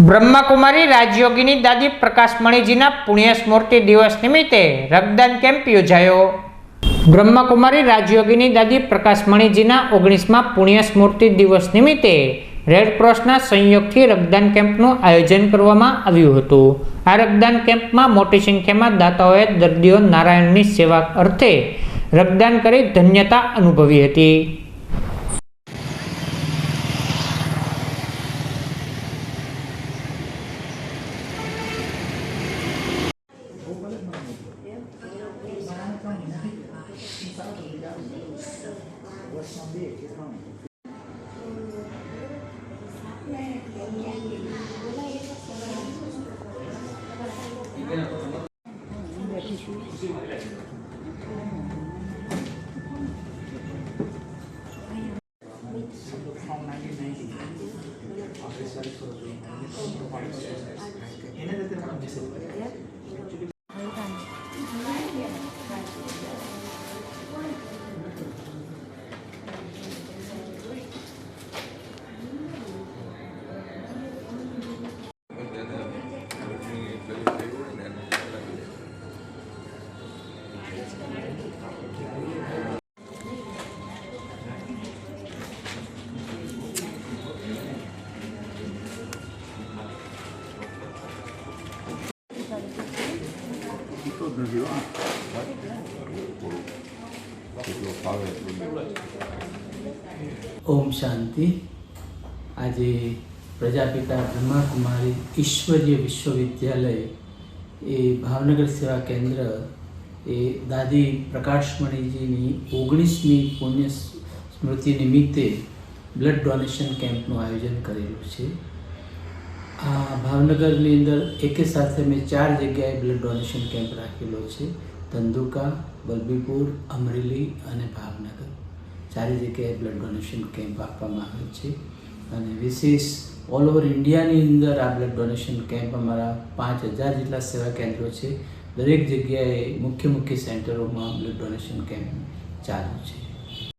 બ્રહ્માકુમારી રાજયોગીની દાદી પ્રકાશમણીજીના પુણ્ય સ્મૃતિ દિવસ નિમિત્તે રક્તદાન કેમ્પ યોજાયો। બ્રહ્માકુમારી રાજયોગીની દાદી પ્રકાશમણીજીના 19મા પુણ્ય સ્મૃતિ દિવસ નિમિત્તે રેડક્રોસના સંયોગથી રક્તદાન કેમ્પનું આયોજન કરવામાં આવ્યું હતું। આ રક્તદાન કેમ્પમાં મોટી સંખ્યામાં દાતાઓએ દર્દીઓ નારાયણની સેવા અર્થે રક્તદાન કરી ધન્યતા અનુભવી હતી। ओम शांति। आज प्रजापिता ब्रह्माकुमारी ईश्वरीय विश्वविद्यालय ए भावनगर सेवा केन्द्र ए दादी प्रकाशमणीजीनी 19मी पुण्य स्मृति निमित्ते ब्लड डोनेशन केम्पનું આયોજન કરેલું છે। આ ભાવનગરની અંદર એકે સાથે મેં 4 જગ્યાએ બ્લડ ડોનેશન કેમ્પ રાખેલો છે। ધંધુકા, બલબીપુર, અમરેલી અને ભાવનગર, 4 જગ્યાએ બ્લડ ડોનેશન કેમ્પ આપવામાં આવે છે। અને વિશેષ ઓલ ઓવર ઇન્ડિયાની અંદર આ બ્લડ ડોનેશન કેમ્પ અમારા 5000 જેટલા સેવા કેન્દ્રો છે। દરેક જગ્યાએ મુખ્ય સેન્ટરોમાં બ્લડ ડોનેશન કેમ્પ ચાલુ છે।